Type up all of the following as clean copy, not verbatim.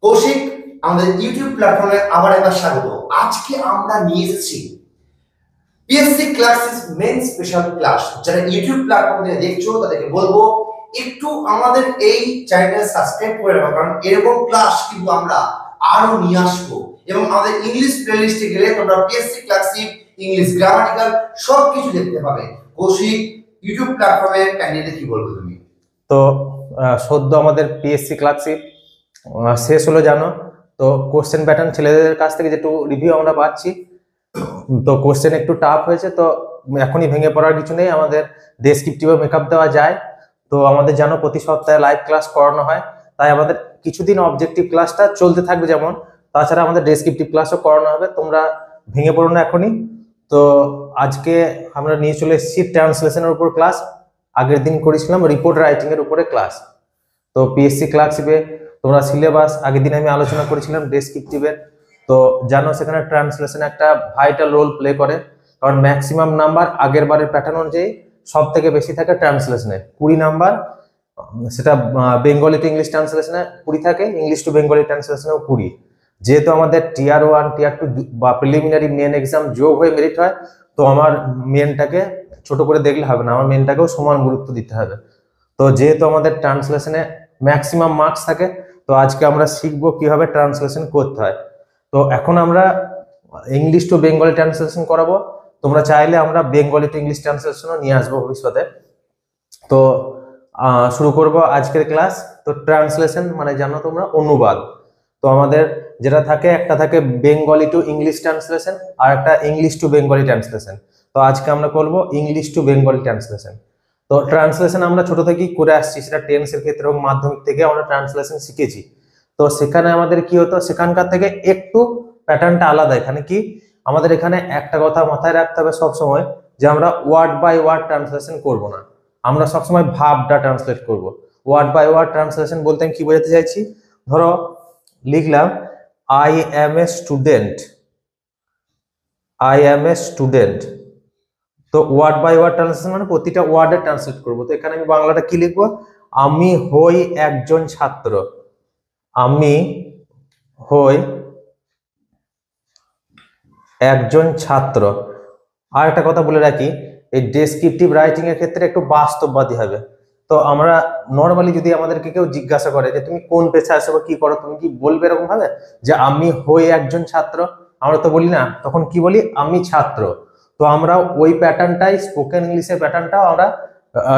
কৌশিক, আমাদের ইউটিউব প্ল্যাটফর্মে আবার একবার স্বাগত। আজকে আমরা নিয়ে এসেছি PSC classes main special class. যারা ইউটিউব প্ল্যাটফর্ম থেকে দেখছো তাদেরকে বলবো একটু আমাদের এই চ্যানেল সাবস্ক্রাইব করে রাখো, কারণ এরকম ক্লাস কিন্তু আমরা আরো নিয়ে আসবো। এবং আমাদের ইংলিশ প্লেলিস্টে গেলে তোমরা পিএসসি ক্লাসিক, ইংলিশ গ্রামাটিক্যাল সবকিছু দেখতে পাবে। কৌশিক, ইউটিউব প্ল্যাটফর্মে ক্যান্ডিডেট কি বলবো তুমি? তো সদ্য আমাদের পিএসসি ক্লাসিক শেষ হলো জানো। তো কোশ্চেন প্যাটার্ন ছেলেদের কাছ থেকে যেটু রিভিউ আমরা পাচ্ছি, তো কোশ্চেন একটু টাফ হয়েছে। তো এখনই ভেঙে পড়ার কিছু নেই, আমাদের ডেসক্রিপটিভে মেকআপ দেওয়া যায়। তো আমাদের জানো প্রতি সপ্তাহে লাইভ ক্লাস করানো হয়, তাই আমাদের কিছুদিন অবজেক্টিভ ক্লাসটা চলতে থাকবে যেমন, তাছাড়া আমাদের ডেসক্রিপটিভ ক্লাসও করানো হবে। তোমরা ভেঙে পড়ো না এখনই। তো আজকে আমরা নিয়ে চলে এসেছি ট্রান্সলেশনের উপর ক্লাস। আগের দিন করেছিলাম রিপোর্ট রাইটিং এর উপরে ক্লাস। তো পিএসসি ক্লাসিপে তোমরা সিলেবাস আগের দিন আমি আলোচনা করেছিলাম ডেসক্রিপটিভের। তো জানো সেখানে ট্রান্সলেশন একটা ভাইটাল রোল প্লে করে, কারণ ম্যাক্সিমাম নাম্বার আগের বারের প্যাটার্ন অনুযায়ী সব থেকে বেশি থাকে ট্রান্সলেশনে 20 নাম্বার। সেটা বেঙ্গলি টু ইংলিশ ট্রান্সলেশনে 20 থাকে, ইংলিশ টু বেঙ্গলি ট্রান্সলেশনেও 20। যেহেতু আমাদের টিয়ার 1 টিয়ার 2 বা প্রিলিমিনারি মেন এক্সাম যোগ হয়ে মেরিট হয়, তো আমার মেনটাকে ছোট করে দেখলে হবে না, আমার মেনটাকেও সমান গুরুত্ব দিতে হবে। তো যেহেতু আমাদের ট্রান্সলেশনে ম্যাক্সিমাম মার্কস থাকে, তো আজকে আমরা শিখবো কিভাবে ট্রান্সলেশন করতে হয়। তো এখন আমরা ইংলিশ টু বেঙ্গলি ট্রান্সলেশন করাবো। তোমরা চাইলে আমরা বেঙ্গলি টু ইংলিশ ট্রান্সলেশনও নিয়ে আসবো ভবিষ্যতে। তো শুরু করব আজকের ক্লাস। তো ট্রান্সলেশন মানে জানো তোমরা অনুবাদ। তো আমাদের যেটা থাকে, একটা থাকে বেঙ্গলি টু ইংলিশ ট্রান্সলেশন আর একটা ইংলিশ টু বেঙ্গলি ট্রান্সলেশন। তো আজকে আমরা করব ইংলিশ টু বেঙ্গলি ট্রান্সলেশন। তো ট্রান্সলেশন আমরা ছোট থেকেই করে আসছি, সেটা টেন্সের ক্ষেত্রে এবং মাধ্যমিক থেকে আমরা ট্রান্সলেশন শিখেছি। তো সেখানে আমাদের কি হতো, সেখানকার থেকে একটু প্যাটার্নটা আলাদা। এখানে কি আমাদের এখানে একটা কথা মাথায় রাখতে হবে সব সময়, যে আমরা ওয়ার্ড বাই ওয়ার্ড ট্রান্সলেশন করব না, আমরা সবসময় ভাবটা ট্রান্সলেট করব। ওয়ার্ড বাই ওয়ার্ড ট্রান্সলেশন বলতে আমি কি বোঝাতে চাইছি, ধরো লিখলাম I am a student, I am a student. তো ওয়ার্ড বাই ওয়ার্ড ট্রান্সলেশন মানে প্রতিটা ওয়ার্ডে ট্রান্সলেট করব। তো এখানে আমি বাংলাটা কি লিখবো, আমি হই একজন ছাত্র, আমি হই একজন ছাত্র। আর একটা কথা বলে রাখি, এই ডেসক্রিপটিভ রাইটিং এর ক্ষেত্রে একটু বাস্তববাদী হবে। তো আমরা নর্মালি যদি আমাদেরকে কেউ জিজ্ঞাসা করে যে তুমি কোন পেশায় আছো বা কি করো, তুমি কি বলবে এরকম ভাবে যে আমি হই একজন ছাত্র? আমরা তো বলি না, তখন কি বলি, আমি ছাত্র। তো আমরা ওই প্যাটার্নটাই, স্পোকেন ইংলিশের প্যাটার্নটাও আমরা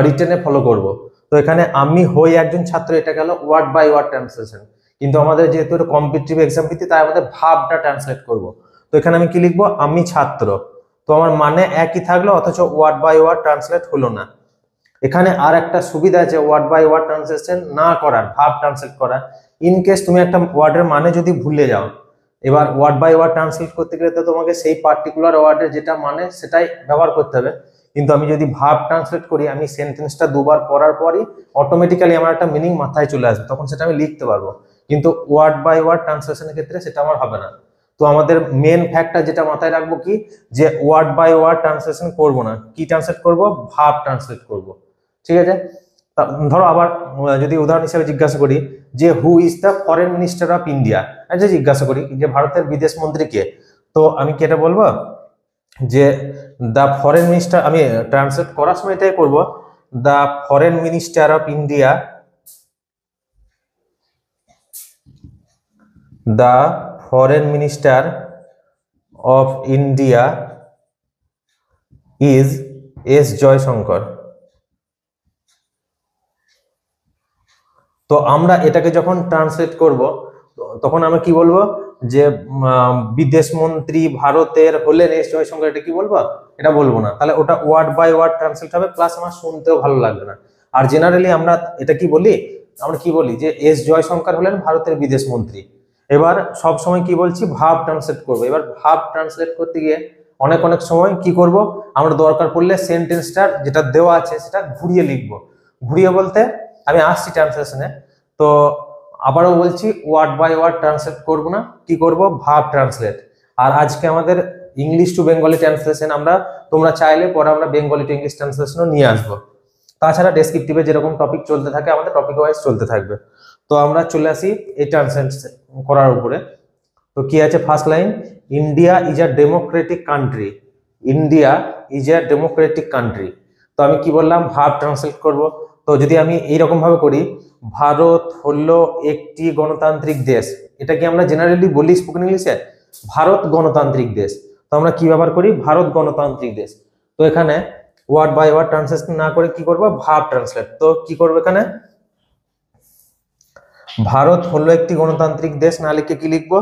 রিটেনে ফলো করব। তো এখানে আমি হই একজন ছাত্র, এটা গেল ওয়ার্ড বাই ওয়ার্ড ট্রান্সলেশন। কিন্তু আমাদের যেহেতু এটা কম্পিটিটিভ এক্সাম ভিত্তিক, তাই আমাদের ভাবটা ট্রান্সলেট করব। তো এখানে আমি কি লিখবো, আমি ছাত্র। তো আমার মানে একই থাকলো, অথচ ওয়ার্ড বাই ওয়ার্ড ট্রান্সলেট হলো না। এখানে আর একটা সুবিধা আছে ওয়ার্ড বাই ওয়ার্ড ট্রান্সলেশন না করার, ভাব ট্রান্সলেট করার। ইন কেস তুমি একটা ওয়ার্ডের মানে যদি ভুলে যাও, এবার ওয়ার্ড বাই ওয়ার্ড ট্রান্সলেট করতে গেলে তো তোমাকে সেই পার্টিকুলার ওয়ার্ডের যেটা মানে সেটাই ব্যবহার করতে হবে। কিন্তু আমি যদি ভাব ট্রান্সলেট করি, আমি সেন্টেন্সটা দুবার পড়ার পরই অটোমেটিক্যালি আমার একটা মিনিং মাথায় চলে আসবে, তখন সেটা আমি লিখতে পারবো। কিন্তু ওয়ার্ড বাই ওয়ার্ড ট্রান্সলেশনের ক্ষেত্রে সেটা আমার হবে না। তো আমাদের মেন ফ্যাক্টর যেটা মাথায় রাখবো কি, যে ওয়ার্ড বাই ওয়ার্ড ট্রান্সলেশন করব না, কি ট্রান্সলেট করব, ভাব ট্রান্সলেট করব। ঠিক আছে। ধরো আবার যদি উদাহরণ হিসেবে জিজ্ঞাসা করি যে who is the foreign minister of India, যে জিজ্ঞাসা করি যে ভারতের বিদেশ মন্ত্রী কে, তো আমি কি এটা বলবো যে দ্য ফরেন মিনিস্টার, আমি ট্রান্সলেট করার সময় এটাই করবো, the foreign minister of India, the foreign minister of India is S Jaishankar. তো আমরা এটাকে যখন ট্রান্সলেট করব, তখন আমরা কি বলবো, যে বিদেশ মন্ত্রী ভারতের হলেন এস জয়শঙ্কর, এটা কি বলবো, এটা বলবো না। তাহলে ওটা ওয়ার্ড বাই ওয়ার্ড ট্রান্সলেট হবে, প্লাস আমার শুনতেও ভালো লাগবে না। আর জেনারেলি আমরা এটা কি বলি, আমরা কি বলি যে এস জয়শঙ্কর হলেন ভারতের বিদেশ মন্ত্রী। এবার সব সময় কি বলছি, ভাব ট্রান্সলেট করবো। এবার ভাব ট্রান্সলেট করতে গিয়ে অনেক অনেক সময় কি করব, আমরা দরকার পড়লে সেন্টেন্সটার যেটা দেওয়া আছে সেটা ঘুরিয়ে লিখবো। ঘুরিয়ে বলতে আমি আসছি ট্রান্সলেশনে। তো আবারও বলছি, ওয়ার্ড বাই ওয়ার্ড ট্রান্সলেট করব না, কি করব, ভাব ট্রান্সলেট। আর আজকে আমাদের ইংলিশ টু বেঙ্গলি ট্রান্সলেশন, আমরা তোমরা চাইলে পরে আমরা বেঙ্গলি টু ইংলিশ ট্রান্সলেশনও নিয়ে আসবো। তাছাড়া ডেসক্রিপটিভে যেরকম টপিক চলতে থাকে আমাদের টপিক ওয়াইজ চলতে থাকবে। তো আমরা চলে আসি এই ট্রান্সলেট করার উপরে। তো কি আছে first line, India is a Democratic country, India is a Democratic country. তো আমি কি বললাম, ভার্ব ট্রান্সলেট করব। তো যদি আমি এইরকম ভাবে করি, ভারত হলো একটি গণতান্ত্রিক দেশ, এটা কি আমরা জেনারেলি বলি স্পোকেন ইংলিশে, ভারত গণতান্ত্রিক দেশ। তো আমরা কি ব্যবহার করি, ভারত গণতান্ত্রিক দেশ। তো এখানে ওয়ার্ড বাই ওয়ার্ড ট্রান্সলেশন না করে কি করব, ভার্ব ট্রান্সলেট। তো কি করব, এখানে ভারত হলো একটি গণতান্ত্রিক দেশ না লিখে কি লিখবো,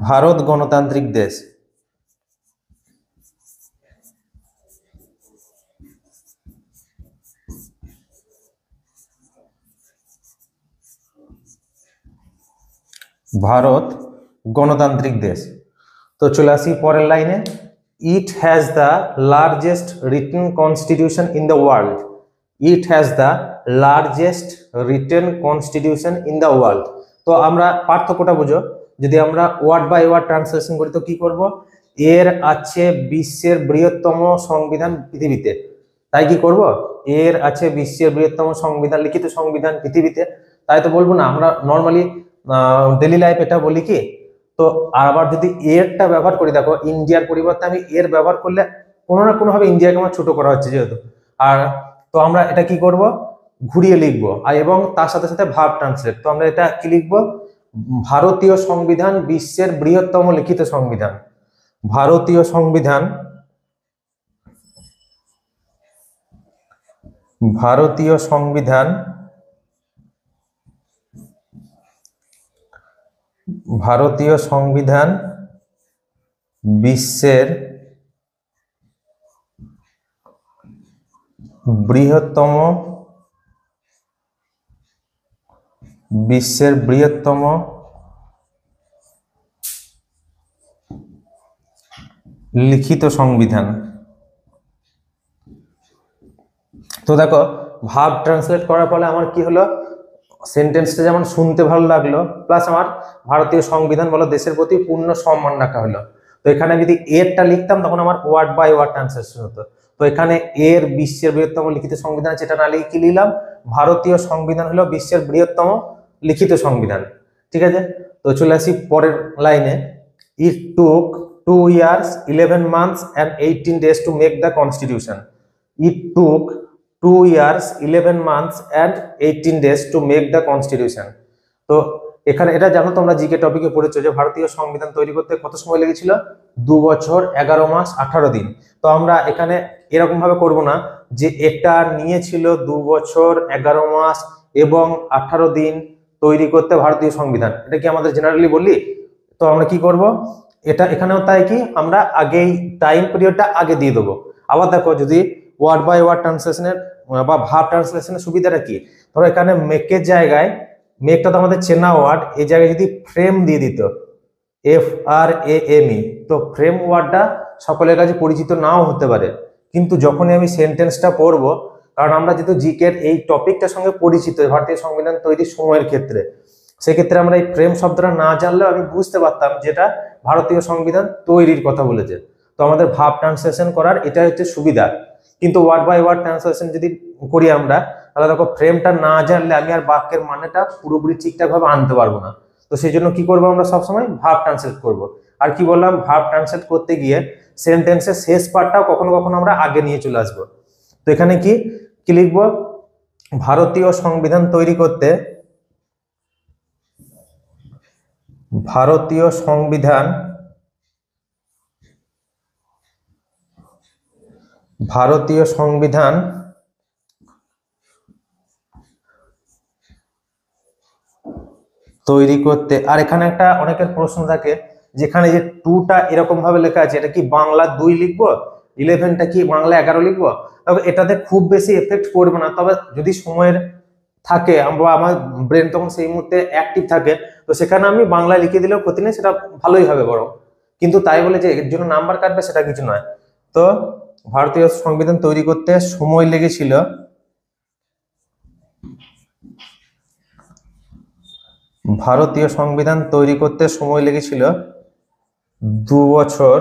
ভারত গণতান্ত্রিক দেশ। ভারত গণতান্ত্রিক দেশ। তো চলে আসি পরের লাইনে, it has the largest written constitution in the world, it has the largest written constitution in the world. তো আমরা পার্থক্যটা বুঝো, যদি আমরা ওয়ার্ড বাই ওয়ার্ড ট্রান্সলেশন করি তো কি করব, এর আছে বিশ্বের বৃহত্তম সংবিধান পৃথিবীতে। তাই কি করব, এর আছে বিশ্বের বৃহত্তম সংবিধান, লিখিত সংবিধান পৃথিবীতে। তাই তো বলবো না, আমরা নর্মালি ডেইলি লাইফ এটা বলি কি। তো আবার যদি এরটা ব্যবহার করি, দেখো ইন্ডিয়ার পরিবর্তে আমি এর ব্যবহার করলে কোনো না কোনো ভাবে ইন্ডিয়াকে আমার ছোট করা হচ্ছে যেহেতু। আর তো আমরা এটা কি করব, ঘুরিয়ে লিখবো, আর এবং তার সাথে সাথে ভার্ব ট্রান্সলেট। তো আমরা এটা কি লিখবো, ভারতীয় সংবিধান বিশ্বের বৃহত্তম লিখিত সংবিধান, ভারতীয় সংবিধান, ভারতীয় সংবিধান, ভারতীয় সংবিধান বিশ্বের বৃহত্তম, বিশ্বের বৃহত্তম লিখিত সংবিধান। তো দেখো ভার্ব ট্রান্সলেট করার ফলে আমার কি হলো, সেন্টেন্সটা যেমন শুনতে ভালো লাগলো, প্লাস আমার ভারতীয় সংবিধান বলো দেশের প্রতি পূর্ণ সম্মান রাখা হলো। তো এখানে যদি এরটা লিখতাম তখন আমার ওয়ার্ড বাই ওয়ার্ড ট্রান্সলেশন হতো। তো এখানে এর বিশ্বের বৃহত্তম লিখিত সংবিধান, যেটা না লিখে কি লিখলাম, ভারতীয় সংবিধান হলো বিশ্বের বৃহত্তম লিখিত সংবিধান। ঠিক আছে, তো চলে আসি পরের লাইনে, ইট টুক 2 years 11 months and 18 days to make the constitution, it took 2 years 11 months and 18 days to make the constitution। তো এখানে এটা জানো তোমরা জিকে টপিকে পড়েছো যে ভারতীয় সংবিধান তৈরি করতে কত সময় লেগেছিল, 2 বছর 11 মাস 18 দিন। তো আমরা এখানে এরকম ভাবে করব না যে এটা নিয়েছিল 2 বছর 11 মাস এবং 18 দিন তৈরি করতে ভারতীয় সংবিধান, এটা কি আমাদের জেনারেলি বলি। তো আমরা কি করব, এটা এখানেও তাই কি আমরা আগেই টাইম পিরিয়ডটা আগে দিয়ে দেবো। আবার দেখো যদি ওয়ার্ড বাই ওয়ার্ড ট্রান্সলেশনের বা ভার্ব ট্রান্সলেশনের সুবিধাটা কি, ধরো এখানে মেকের জায়গায়, মেকটা তো আমাদের চেনা ওয়ার্ড, এই জায়গায় যদি ফ্রেম দিয়ে দিত, FRAME, তো ফ্রেম ওয়ার্ডটা সকলের কাছে পরিচিত নাও হতে পারে, কিন্তু যখনই আমি সেন্টেন্সটা পড়বো, কারণ আমরা যেহেতু জিকের এই টপিকটার সঙ্গে পরিচিত ভারতীয় সংবিধান তৈরির সময়ের ক্ষেত্রে, সেক্ষেত্রে আমরা এই ফ্রেম শব্দটা না জানলেও আমি বুঝতে পারতাম যেটা ভারতীয় সংবিধান তৈরির কথা বলেছে। তো আমাদের ভাব ট্রান্সলেশন করার এটা হচ্ছে সুবিধা। কিন্তু ওয়ার্ড বাই ওয়ার্ড ট্রান্সলেশন যদি করি আমরা, তাহলে দেখো ফ্রেমটা না জানলে আমি আর বাক্যের মানেটা পুরোপুরি ঠিকঠাক ভাবে আনতে পারবো না। তো সেই জন্য কি করবো, আমরা সবসময় ভাব ট্রান্সলেট করব। আর কি বললাম, ভাব ট্রান্সলেট করতে গিয়ে সেন্টেন্সের শেষ পার্টটাও কখনো কখনো আমরা আগে নিয়ে চলে আসবো। তো এখানে কি কি লিখবো, ভারতীয় সংবিধান তৈরি করতে, ভারতীয় সংবিধান, ভারতীয় সংবিধান তৈরি করতে। আর এখানে একটা অনেকের প্রশ্ন থাকে, যেখানে যে 2টা এরকম ভাবে লেখা আছে, এটা কি বাংলা 2 লিখবো, 11টা কি বাংলা 11 লিখবো। তবে এটাতে খুব বেশি এফেক্ট করবে না, তবে যদি সময়ের থাকে বা আমার ব্রেন তখন সেই মুহূর্তে অ্যাক্টিভ থাকে, তো সেখানে আমি বাংলা লিখে দিলেও ক্ষতি নেই, সেটা ভালোই হবে বরং। কিন্তু তাই বলে যে এর জন্য নাম্বার কাটবে সেটা কিছু নয়। তো ভারতীয় সংবিধান তৈরি করতে সময় লেগেছিল, ভারতীয় সংবিধান তৈরি করতে সময় লেগেছিল 2 বছর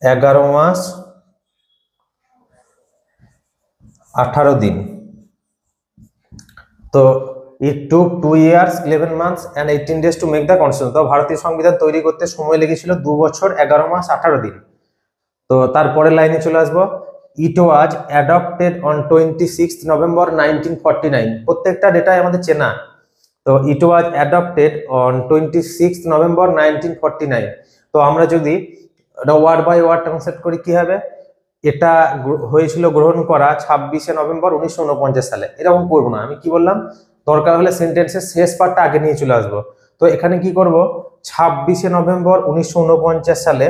11 মাস 18 দিন। তো it took 2 years 11 months and 18 days to make the constitution। তো ভারতীয় সংবিধান তৈরি করতে সময় লেগেছিল 2 বছর 11 মাস 18 দিন। তো তারপরের লাইনে চলে আসবো, it was adopted on 26th November 1949। প্রত্যেকটা ডেটাই আমাদের চেনা। তো it was adopted on 26th November 1949। তো আমরা যদি এটা ওয়ার্ড বাই ওয়ার্ড ট্রান্সলেট করি কি হবে, এটা হয়েছিল গ্রহণ করা 26শে নভেম্বর 1949 সালে। এরকম করবো না, আমি কি বললাম, দরকার হলে সেন্টেন্সের শেষ পার্টটা আগে নিয়ে চলে আসবো। তো এখানে কি করব, 26শে নভেম্বর 1949 সালে,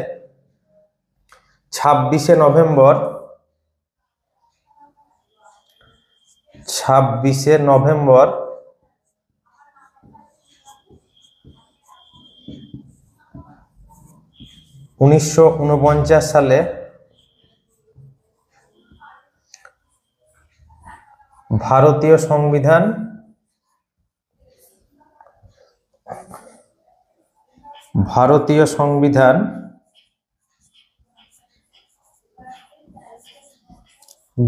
26শে নভেম্বর 1949 সালে ভারতীয় সংবিধান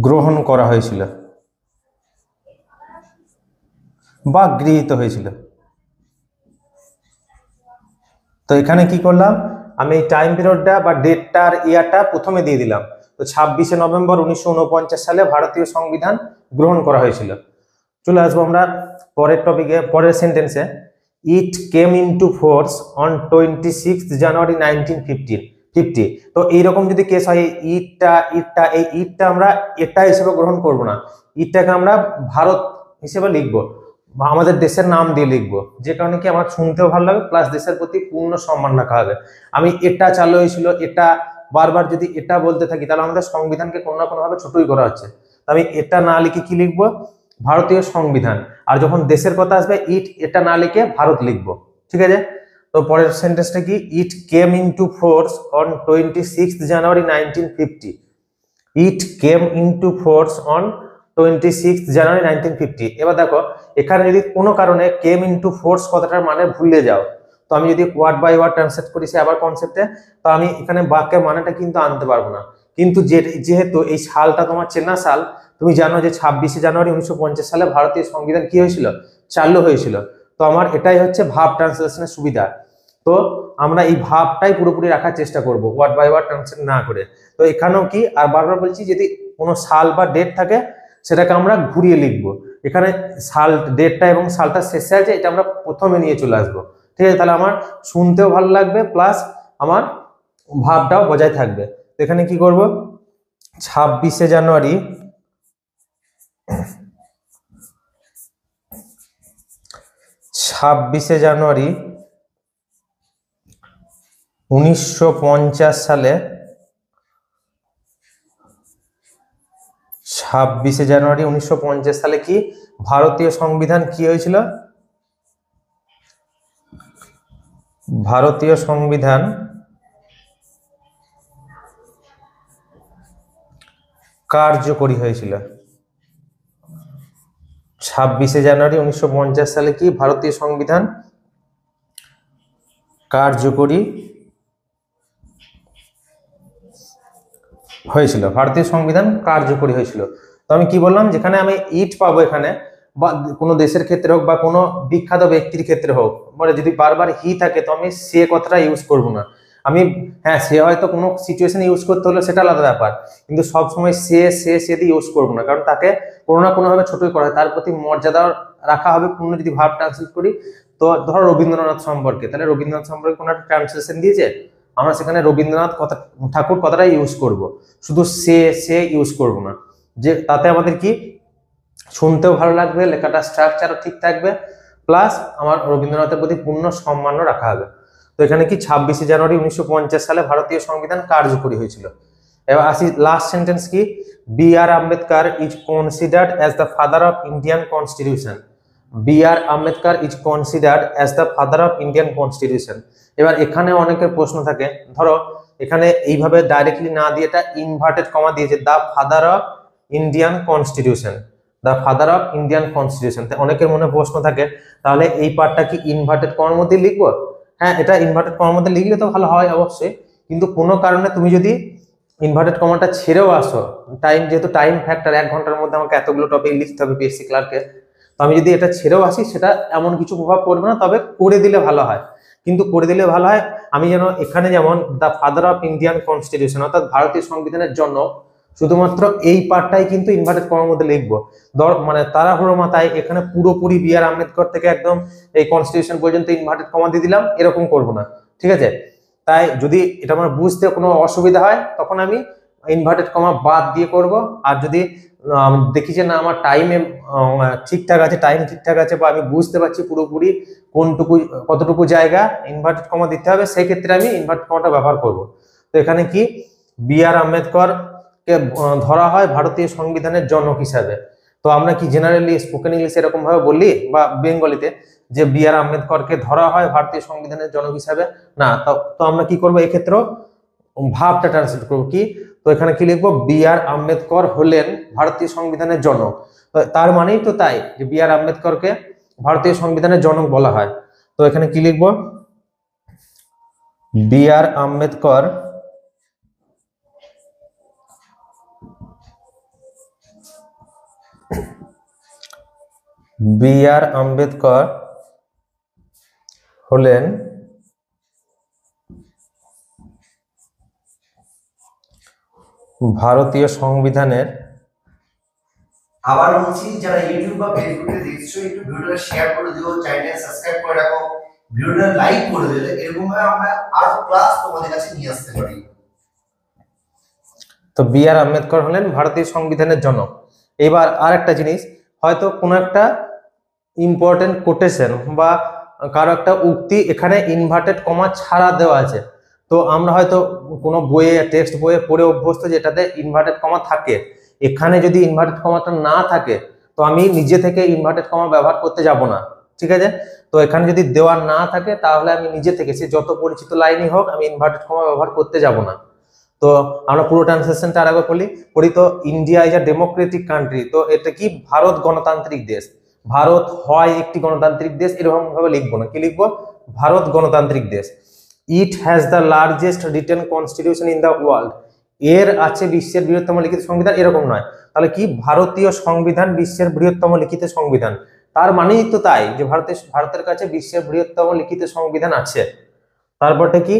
গ্রহণ করা হয়েছিল বা গৃহীত হয়েছিল। তো এখানে কি করলাম, আমি এই টাইম পিরিয়ডটা বা ডেটটা আর ইয়ারটা প্রথমে দিয়ে দিলাম। তো 26শে নভেম্বর 1949 সালে ভারতীয় সংবিধান গ্রহণ করা হয়েছিল। চলে আসবো আমরা পরের টপিকে, পরের সেন্টেন্সে, ইট came into force on 26 January 1950। তো এইরকম যদি কেস হয়, এই ইটটা আমরা এটা হিসেবে গ্রহণ করব না, ইটটাকে আমরা ভারত হিসেবে লিখবো বা আমাদের দেশের নাম দিয়ে লিখবো, যে কারণে কি আমার শুনতেও ভালো লাগে, প্লাস দেশের প্রতি পূর্ণ সম্মান রাখা হবে। আমি এটা চালু হয়েছিল, এটা বারবার যদি এটা বলতে থাকি তাহলে আমাদের সংবিধানকে কোনো না কোনো ভাবে ছোটই করা হচ্ছে। আমি এটা না লিখে কি লিখবো, ভারতীয় সংবিধান। আর যখন দেশের কথা আসবে, এটা না লিখে ভারত লিখবো, ঠিক আছে। তো পরের সেন্টেন্সটা কি, it came into force on 26 January 1950। It came into force on 26 January 1950। এবার দেখো, এখানে যদি কোনো কারণে কেম ইনটু ফোর্স কথাটার মানে ভুলে যাও, তো আমি যদি ওয়ার্ড বাই ওয়ার্ড ট্রান্সলেট করি সে আবার কনসেপ্টে, তো আমি এখানে বাক্যের মানেটা কিন্তু আনতে পারবো না। কিন্তু যেহেতু এই সালটা তোমার চেনা সাল, তুমি জানো যে 26শে জানুয়ারি 1950 সালে ভারতীয় সংবিধান কি হয়েছিল, চালু হয়েছিল। তো আমার এটাই হচ্ছে ভাব ট্রান্সলেশনের সুবিধা। তো আমরা এই ভাবটাই পুরোপুরি রাখার চেষ্টা করব, ওয়ার্ড বাই ওয়ার্ড ট্রান্সলেট না করে। তো এখানেও কি, আর বারবার বলছি, যদি কোনো সাল বা ডেট থাকে সেটাকে আমরা ঘুরিয়ে লিখবো। এখানে সাল, ডেটটা এবং সালটা শেষে আছে, এটা আমরা প্রথমে নিয়ে চলে আসবো, ঠিক আছে। তাহলে আমার শুনতেও ভালো লাগবে, প্লাস আমার ভাবটাও বজায় থাকবে। তো এখানে কি করব, 26শে জানুয়ারি 1950 সালে, 26শে জানুয়ারি 1950 সালে কি ভারতীয় সংবিধান কি হয়েছিল, ভারতীয় সংবিধান কার্যকরী হয়েছিল। 26শে জানুয়ারি 1950 সালে কি ভারতীয় সংবিধান কার্যকরী হয়েছিল, ভারতীয় সংবিধান কার্যকরী হয়েছিল। তো আমি কি বললাম, যেখানে আমি ইট পাবো এখানে, বা কোনো দেশের ক্ষেত্রে হোক বা কোনো বিখ্যাত ব্যক্তির ক্ষেত্রে হোক, মানে যদি বারবার হি থাকে তো আমি সে কথাটা ইউজ করব না। আমি, হ্যাঁ, সে হয়তো কোনো সিচুয়েশনে ইউজ করতে হলে সেটা আলাদা ব্যাপার, কিন্তু সবসময় সে দিয়ে ইউজ করবো না, কারণ তাকে কোনো না কোনোভাবে ছোটই করা হয়, তার প্রতি মর্যাদা রাখা হবে পূর্ণ। যদি ভাব ট্রান্সলেট করি, তো ধরো রবীন্দ্রনাথ সম্পর্কে, তাহলে রবীন্দ্রনাথ সম্পর্কে কোনো একটা ট্রান্সলেশন দিয়েছে, আমরা সেখানে রবীন্দ্রনাথ ঠাকুর কথাটাই ইউজ করব, শুধু সে ইউজ করব না। যে তাতে আমাদের কি শুনতেও ভালো লাগবে, লেখাটা স্ট্রাকচারও ঠিক থাকবে, প্লাস আমার রবীন্দ্রনাথের প্রতি পূর্ণ সম্মানও রাখা হবে। তো এখানে কি 26শে জানুয়ারি 1950 সালে ভারতীয় সংবিধান কার্যকরী হয়েছিল। এবার আসি লাস্ট সেন্টেন্স কি, B R Ambedkar is considered as the father of Indian constitution. B R Ambedkar is considered as the father of Indian constitution. এবার এখানে অনেকের প্রশ্ন থাকে, ধরো এখানে এইভাবে ডাইরেক্টলি না দিয়ে এটা ইনভার্টেড কমা দিয়েছে, the father of Indian constitution, the father of Indian constitution. অনেকের মনে প্রশ্ন থাকে, তাহলে এই পার্টটা কি ইনভার্টেড কমার মধ্যে লিখবো? হ্যাঁ, এটা ইনভার্টেড কমার মধ্যে লিখলে তো ভালো হয় অবশ্যই, কিন্তু কোনো কারণে তুমি যদি ইনভার্টেড কমাটা ছেড়েও আসো, যেহেতু টাইম ফ্যাক্টর, 1 ঘন্টার মধ্যে আমাকে এতগুলো টপিক লিখতে হবে পিএসসি ক্লার্কে, তো আমি যদি এটা ছেড়েও আসি সেটা এমন কিছু প্রভাব পড়বে না, তবে করে দিলে ভালো হয়। কিন্তু করে দিলে ভালো হয় আমি যেন এখানে যেমন the father of Indian constitution অর্থাৎ ভারতীয় সংবিধানের জন্য শুধুমাত্র এই পার্টটাই কিন্তু ইনভার্টেড কমার মধ্যে লিখবো। মানে তাড়াহুড়ো মাথায় এখানে পুরোপুরি বি আর আম্বেদকর থেকে একদম এই কনস্টিটিউশন পর্যন্ত ইনভার্টেড কমা দিয়ে দিলাম, এরকম করব না, ঠিক আছে? তাই যদি এটা আমার বুঝতে কোনো অসুবিধা হয় তখন আমি ইনভার্টেড কমা বাদ দিয়ে করব। আর যদি দেখি যে না আমার টাইমে ঠিকঠাক আছে, টাইম ঠিকঠাক আছে, বা আমি বুঝতে পারছি পুরোপুরি কতটুকু জায়গা ইনভার্টেড কমা দিতে হবে, সেই ক্ষেত্রে আমি ইনভার্টেড কমাটা ব্যবহার করব। তো এখানে কি বি আর আম্বেদকর কে ধরা হয় ভারতীয় সংবিধানের জনক হিসাবে। তো আমরা কি জেনারেলি স্পোকেন ইংলিশ এরকম ভাবে বলি বা বেঙ্গলিতে যে বি আর আম্বেদকরকে ধরা হয় ভারতীয় সংবিধানের জনক হিসাবে? না। তো আমরা কি করবো এক্ষেত্রে, ভাবটা ট্রান্সলেট করবো কি, তো এখানে কি লিখবো, বি আর আম্বেদকর হলেন ভারতীয় সংবিধানের জনক। তো তার মানেই তো তাই যে বি আর আম্বেদকরকে ভারতীয় সংবিধানের জনক বলা হয়। তো এখানে কি লিখবো, B R Ambedkar B R Ambedkar হলেন ভারতীয় সংবিধানের, আবার বলছি যারা ইউটিউব বা ফেসবুকে দেখছো একটু ভিডিওটা শেয়ার করে দিও, চ্যানেল সাবস্ক্রাইব করে রাখো, ভিডিওটা লাইক করে দিলে এরকম ভাবে আমরা আরো ক্লাস তোমাদের কাছে নিয়ে আসতে পারি। তো বি আর আম্বেদকর হলেন ভারতীয় সংবিধানের জনক। এবার আর একটা জিনিস, হয়তো কোনো একটা ইম্পর্টেন্ট কোটেশন বা কারো একটা উক্তি এখানে ইনভার্টেড কমা ছাড়া দেওয়া আছে, তো আমরা হয়তো কোনো বইয়ে টেক্সট বইয়ে পড়ে অভ্যস্ত যেটাতে ইনভার্টেড কমা থাকে। এখানে যদি ইনভার্টেড কমাটা না থাকে তো আমি নিজে থেকে ইনভার্টেড কমা ব্যবহার করতে যাব না, ঠিক আছে? তো এখানে যদি দেওয়া না থাকে তাহলে আমি নিজে থেকে সে যত পরিচিত লাইনই হোক আমি ইনভার্টেড কমা ব্যবহার করতে যাব না। তো আমরা পুরো ট্রান্সলেশনটা আর একবার পড়ি। তো India is a Democratic country, তো এটা কি ভারত গণতান্ত্রিক দেশ, ভারত হয় একটি গণতান্ত্রিক দেশ, এরকম ভাবে লিখবো না, কি লিখবো, ভারত গণতান্ত্রিক দেশ। It has the largest written constitution in the world, এর আছে বিশ্বের বৃহত্তম লিখিত সংবিধান, এরকম নয়। তাহলে কি ভারতীয় সংবিধান বিশ্বের বৃহত্তম লিখিত সংবিধান, তার মানেই তো তাই যে ভারতের কাছে বিশ্বের বৃহত্তম লিখিত সংবিধান আছে। তারপরটা কি,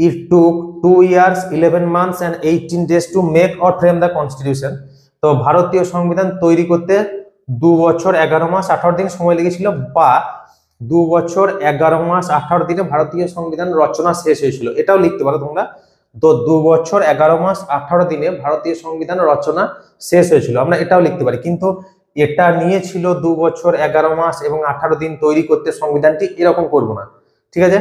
it took 2 years 11 months and 18 days to make or frame the constitution, তো ভারতীয় সংবিধান তৈরি করতে 2 বছর 11 মাস 18 দিন সময় লেগেছিল, বা 2 বছর 11 মাস 18 দিনে ভারতীয় সংবিধান রচনা শেষ হয়েছিল, এটাও লিখতে পারো তোমরা। তো 2 বছর 11 মাস 18 দিনে ভারতীয় সংবিধান রচনা শেষ হয়েছিল, আমরা এটাও লিখতে পারি। কিন্তু এটা নিয়েছিল 2 বছর 11 মাস এবং 18 দিন তৈরি করতে সংবিধানটি, এরকম করব না, ঠিক আছে?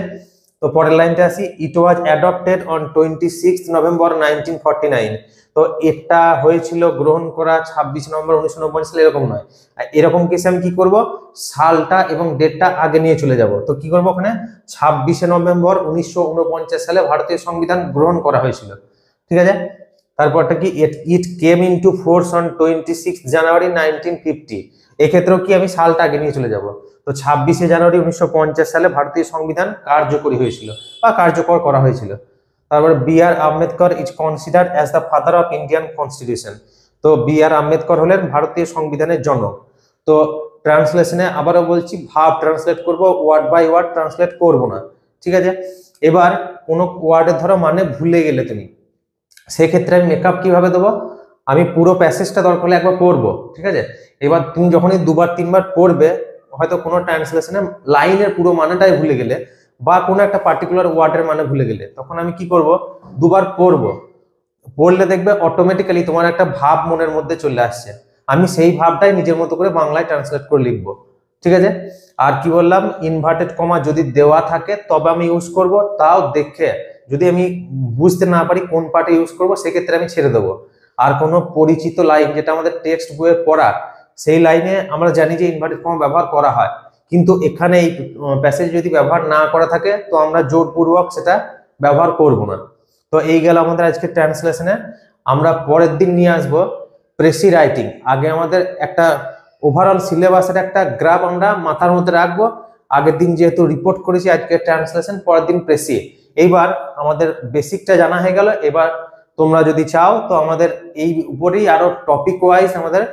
তো পরের লাইনটা আসি, ইট ওয়াজ অ্যাডপ্টেড অন 26 নভেম্বর 1949, তো এটা হয়েছিল গ্রহণ করা 26 নভেম্বর 1990 সালে, এরকম নয়। এরকম কেসে আমি কি করব, সালটা এবং ডেটটা আগে নিয়ে চলে যাব। তো কি করব, ওখানে 26 নভেম্বর 1949 সালে ভারতীয় সংবিধান গ্রহণ করা হয়েছিল, ঠিক আছে? তারপরটা কি, it came into force on 26 January 1950, এক্ষেত্রেও কি আমি সালটা আগে নিয়ে চলে যাব। তো 26 জানুয়ারি 1950 সালে ভারতীয় সংবিধান কার্যকরী হয়েছিল বা কার্যকর করা হয়েছিল। তারপর B R Ambedkar is considered as the father of Indian constitution, তো বি আর আম্বেদকর হলেন ভারতীয় সংবিধানের জনক। তো ট্রান্সলেশনে আবারও বলছি, ভাব ট্রান্সলেট করব, ওয়ার্ড বাই ওয়ার্ড ট্রান্সলেট করব না, ঠিক আছে? এবার কোনো ওয়ার্ডের ধরো মানে ভুলে গেলে তুমি, সেক্ষেত্রে আমি মেকআপ কিভাবে দেবো, আমি পুরো প্যাসেজটা দরকার হলে একবার পড়বো, ঠিক আছে? এবার তুমি যখনই 2বার 3বার পড়বে, হয়তো কোনো ট্রান্সলেশনে লাইনের পুরো মানেটাই ভুলে গেলে বা কোনো একটা পার্টিকুলার ওয়ার্ডের মানে ভুলে গেলে, তখন আমি কি করব, 2বার পড়বো, পড়লে দেখবে অটোমেটিক্যালি তোমার একটা ভাব মনের মধ্যে চলে আসছে, আমি সেই ভাবটাই নিজের মতো করে বাংলায় ট্রান্সলেট করে লিখবো, ঠিক আছে? আর কি বললাম, ইনভার্টেড কমা যদি দেওয়া থাকে তবে আমি ইউজ করব, তাও দেখে, যদি আমি বুঝতে না পারি কোন পার্টে ইউজ করব সেক্ষেত্রে আমি ছেড়ে দেবো। আর কোনো পরিচিত লাইন যেটা আমাদের টেক্সট বইয়ে পড়া, সেই লাইনে আমরা জানি যে ইনভার্টেড কমা ব্যবহার করা হয়, কিন্তু এখানে এই প্যাসেজ যদি ব্যবহার না করা থাকে তো আমরা জোরপূর্বক সেটা ব্যবহার করব না। তো এই গেল আমাদের আজকে ট্রান্সলেশনে। আমরা পরের দিন নিয়ে আসবো প্রেসি রাইটিং। আগে আমাদের একটা ওভারঅল সিলেবাসের একটা গ্রাফ আমরা মাথার মধ্যে রাখবো, আগের দিন যেহেতু রিপোর্ট করেছি আজকে ট্রান্সলেশন, পরের দিন প্রেসি। এইবার আমাদের বেসিকটা জানা হয়ে গেল, এবার তোমরা যদি চাও তো আমাদের এই উপরেই আরো টপিক ওয়াইজ আমাদের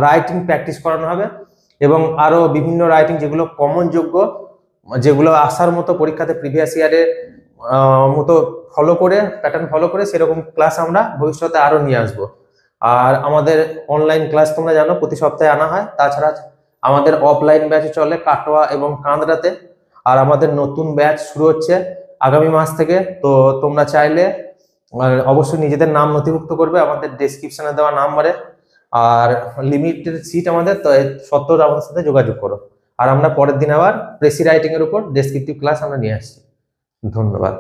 রাইটিং প্র্যাকটিস করানো হবে। এবং আরো বিভিন্ন রাইটিং যেগুলো কমন যোগ্য, যেগুলো আসার মতো পরীক্ষাতে প্রিভিয়াস ইয়ারে মতো ফলো করে, প্যাটার্ন ফলো করে সেরকম ক্লাস আমরা ভবিষ্যতে আরো নিয়ে আসবো। আর আমাদের অনলাইন ক্লাস তোমরা জানো প্রতি সপ্তাহে আনা হয়, তাছাড়া আমাদের অফলাইন ব্যাচ চলে কাটোয়া এবং কাঁদড়াতে। আর আমাদের নতুন ব্যাচ শুরু হচ্ছে আগামী মাস থেকে। তো তোমরা চাইলে অবশ্যই নিজেদের নাম নথিভুক্ত করবে আমাদের ডেসক্রিপশনে দেওয়া নাম্বারে। আর লিমিটেড সিট আমাদের, তো সত্ত্বেও আমাদের সাথে যোগাযোগ করো। আর আমরা পরের দিন আবার প্রেসি রাইটিং এর উপর ডেসক্রিপটিভ ক্লাস আমরা নিয়ে আসছি। ধন্যবাদ।